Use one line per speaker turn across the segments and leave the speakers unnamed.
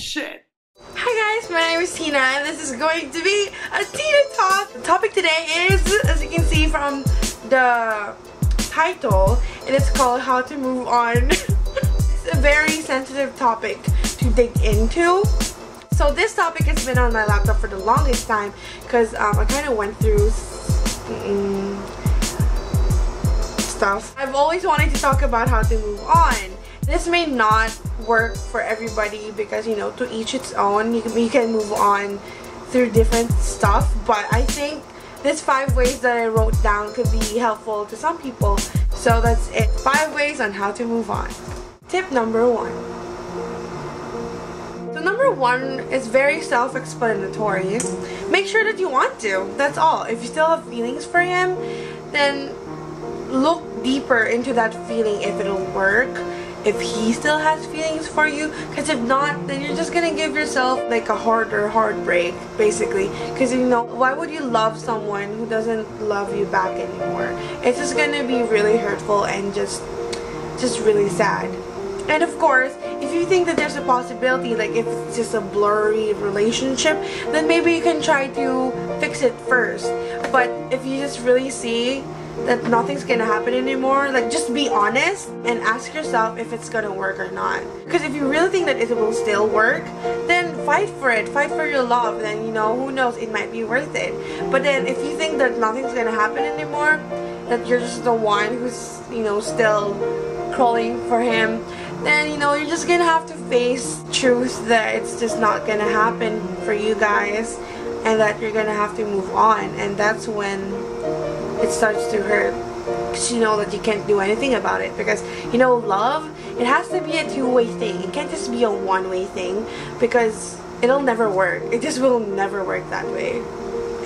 shit.
Hi guys, my name is Tina and this is going to be a Tina Talk. The topic today is, as you can see from the title, and it's called How to Move On. It's a very sensitive topic to dig into. So this topic has been on my laptop for the longest time because I kind of went through stuff. I've always wanted to talk about how to move on. This may not work for everybody because, you know, to each its own. You can move on through different stuff, but I think these 5 ways that I wrote down could be helpful to some people. So that's it. 5 ways on how to move on. Tip number 1. So number 1 is very self-explanatory. Make sure that you want to. That's all. If you still have feelings for him, then look deeper into that feeling if it'll work. If he still has feelings for you, because if not, then you're just gonna give yourself like a harder heartbreak, basically. Because, you know, why would you love someone who doesn't love you back anymore? It's just gonna be really hurtful and just really sad. And of course, if you think that there's a possibility, like if it's just a blurry relationship, then maybe you can try to fix it first. But if you just really see that nothing's gonna happen anymore, like, just be honest and ask yourself if it's gonna work or not. Because if you really think that it will still work, then fight for it, fight for your love. Then, you know, who knows, it might be worth it. But then if you think that nothing's gonna happen anymore, that you're just the one who's, you know, still crawling for him, then, you know, you're just gonna have to face truth that it's just not gonna happen for you guys, and that you're gonna have to move on. And that's when it starts to hurt, because you know that you can't do anything about it. Because, you know, love, it has to be a 2-way thing. It can't just be a 1-way thing, because it'll never work. It just will never work that way.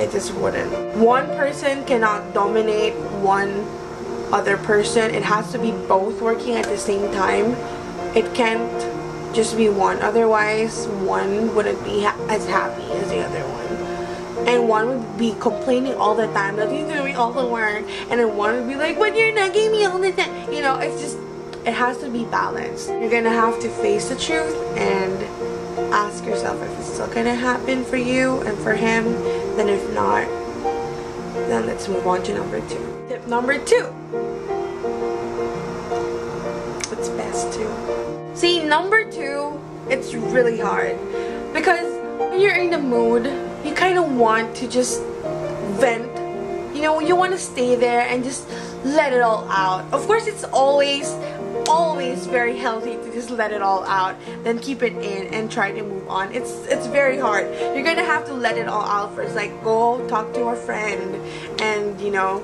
It just wouldn't. One person cannot dominate one other person. It has to be both working at the same time. It can't just be one. Otherwise, one wouldn't be as happy as the other one. And one would be complaining all the time that you're doing all the work, and then one would be like, but you're not giving me all the time. You know, it's just, it has to be balanced. You're gonna have to face the truth and ask yourself if it's still gonna happen for you and for him. Then if not, then let's move on to number 2. Tip number 2. What's best to? See, number 2, it's really hard because when you're in the mood, you kind of want to just vent. You know, you want to stay there and just let it all out. Of course, it's always very healthy to just let it all out, then keep it in and try to move on. It's very hard. You're gonna have to let it all out first. Like, go talk to a friend and, you know,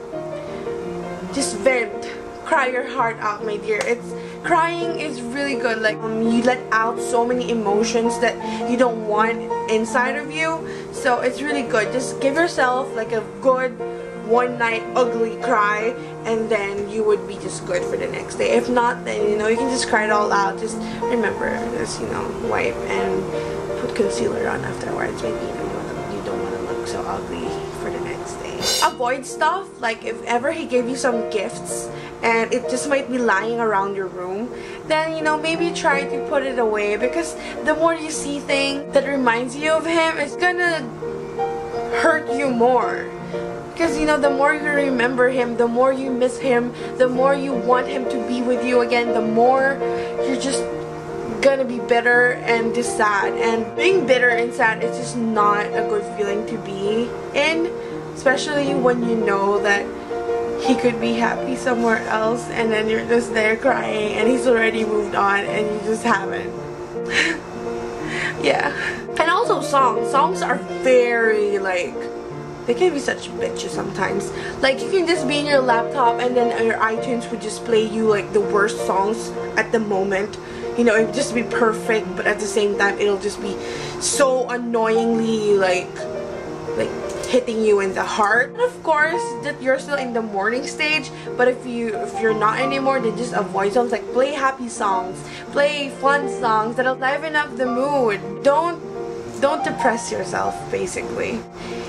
just vent. Cry your heart out, my dear. Crying is really good. Like, you let out so many emotions that you don't want inside of you. So it's really good. Just give yourself like a good one-night ugly cry, and then you would be just good for the next day. If not, then, you know, you can just cry it all out. Just remember, just, you know, wipe and put concealer on afterwards. Maybe, you know, you don't want to look so ugly for the next day. Avoid stuff like if ever he gave you some gifts and it just might be lying around your room, then, you know, maybe try to put it away, because the more you see things that reminds you of him, it's gonna hurt you more. Because, you know, the more you remember him, the more you miss him, the more you want him to be with you again, the more you're just gonna be bitter and just sad. And being bitter and sad is just not a good feeling to be in, especially when you know that he could be happy somewhere else, and then you're just there crying and he's already moved on and you just haven't. Yeah. And also songs are very, like, they can be such bitches sometimes. Like, you can just be in your laptop and then your iTunes would just play you like the worst songs at the moment. You know, it would just be perfect, but at the same time it'll just be so annoyingly like hitting you in the heart. And of course, that you're still in the mourning stage, but if you're not anymore, then just avoid songs. Like, play happy songs, play fun songs that'll liven up the mood. Don't depress yourself, basically.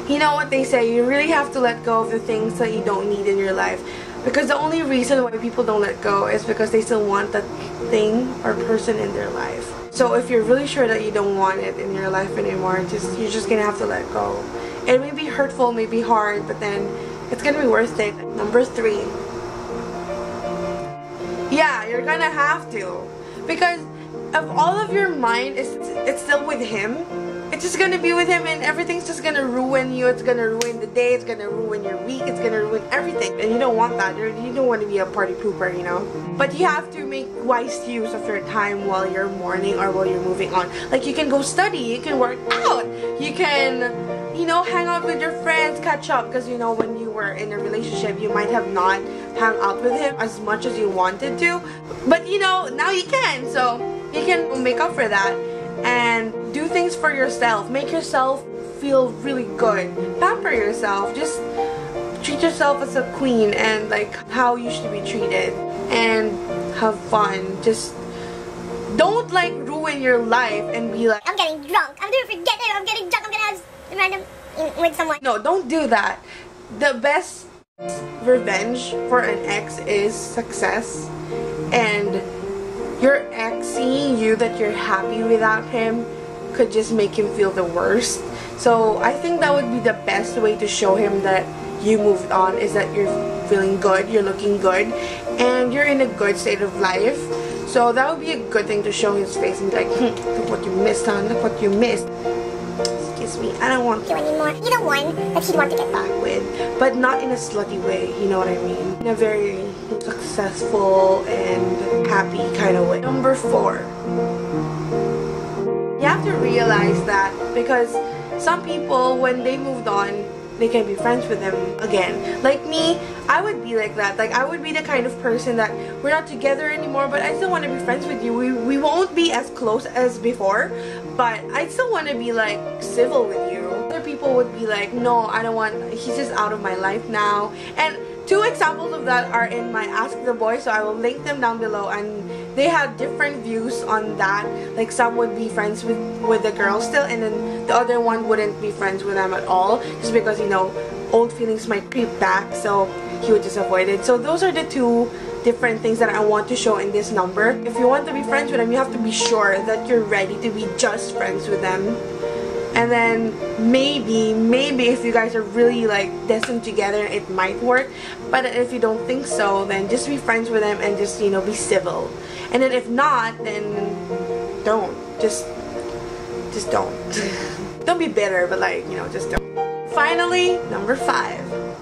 You know what they say, you really have to let go of the things that you don't need in your life. Because the only reason why people don't let go is because they still want that thing or person in their life. So if you're really sure that you don't want it in your life anymore, you're just gonna have to let go. It may be hurtful, may be hard, but then it's gonna be worth it. Number 3. Yeah, you're gonna have to, because if all of your mind it's still with him, it's just gonna be with him, and everything's just gonna ruin you. It's gonna ruin the day, it's gonna ruin your week, it's gonna ruin everything, and you don't want that. You don't want to be a party pooper, you know. But you have to make wise use of your time while you're mourning or while you're moving on. Like, you can go study, you can work out, you can, you know, hang out with your friends, catch up, because you know, when you were in a relationship, you might have not hung out with him as much as you wanted to, but you know, now you can, so you can make up for that and do things for yourself. Make yourself feel really good. Pamper yourself. Just treat yourself as a queen and like how you should be treated, and have fun. Just don't like ruin your life and be like,
I'm getting drunk, I'm gonna forget it, I'm getting drunk, I'm gonna have random with someone.
No, don't do that. The best revenge for an ex is success, and your ex seeing you that you're happy without him could just make him feel the worst. So I think that would be the best way to show him that you moved on, is that you're feeling good, you're looking good, and you're in a good state of life. So that would be a good thing to show his face and be like, look what you missed, hon, look what you missed. Excuse me, I don't want
you anymore. You're the one that he'd want to get back
with, but not in a slutty way, you know what I mean? In a very successful and happy kind of way. Number 4. You have to realize that, because some people, when they moved on, they can be friends with them again. Like me, I would be like that. Like, I would be the kind of person that we're not together anymore, but I still want to be friends with you. We won't be as close as before, but I still want to be like civil with you. Other people would be like, no, I don't want, he's just out of my life now. And 2 examples of that are in my Ask the Boy, so I will link them down below, and they had different views on that. Like, some would be friends with the girl still, and then the other one wouldn't be friends with them at all, just because, you know, old feelings might creep back, so he would just avoid it. So those are the 2 different things that I want to show in this number. If you want to be friends with them, you have to be sure that you're ready to be just friends with them. And then maybe if you guys are really like destined together, it might work. But if you don't think so, then just be friends with them and just, you know, be civil. And then if not, then don't. Just don't. Don't be bitter, but like, you know, just don't. Finally, number 5.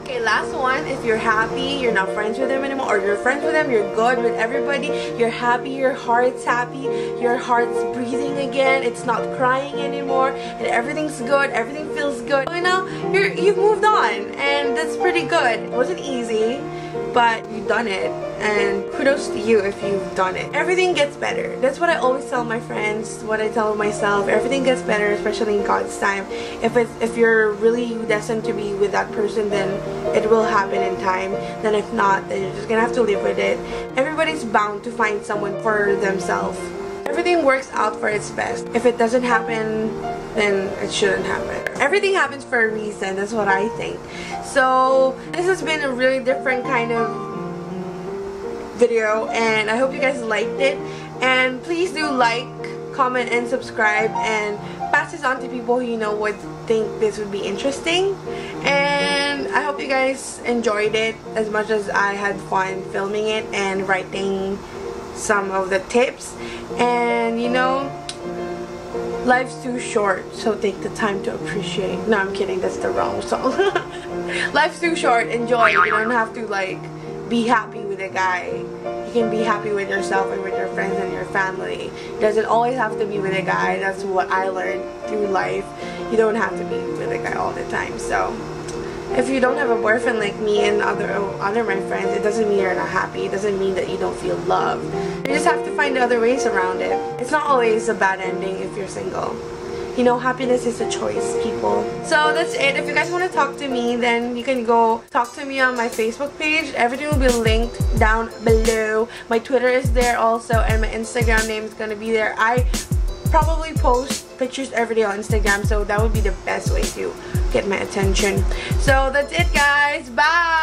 Okay, last one. If you're happy, you're not friends with them anymore, or you're friends with them, you're good with everybody, you're happy, your heart's happy, your heart's breathing again, it's not crying anymore, and everything's good, everything feels good. You know, you've moved on, and that's pretty good. It wasn't easy, but you've done it, and kudos to you if you've done it. Everything gets better. That's what I always tell my friends, what I tell myself. Everything gets better, especially in God's time. If you're really destined to be with that person, then it will happen in time. Then if not, then you're just gonna have to live with it. Everybody's bound to find someone for themselves. Everything works out for its best. If it doesn't happen, then it shouldn't happen. Everything happens for a reason. That's what I think. So this has been a really different kind of video, and I hope you guys liked it. And please do like, comment, and subscribe, and pass this on to people who you know would think this would be interesting. And I hope you guys enjoyed it as much as I had fun filming it and writing some of the tips. And you know, life's too short, so take the time to appreciate. No, I'm kidding, that's the wrong song. Life's too short, enjoy. You don't have to like be happy with a guy. You can be happy with yourself and with your friends and your family. It doesn't always have to be with a guy. That's what I learned through life. You don't have to be with a guy all the time. So if you don't have a boyfriend like me and other my friends, it doesn't mean you're not happy. It doesn't mean that you don't feel love. You just have to find other ways around it. It's not always a bad ending if you're single. You know, happiness is a choice, people. So that's it. If you guys want to talk to me, then you can go talk to me on my Facebook page. Everything will be linked down below. My Twitter is there also, and my Instagram name is going to be there. I probably post pictures every day on Instagram, so that would be the best way to get my attention. So that's it, guys. Bye!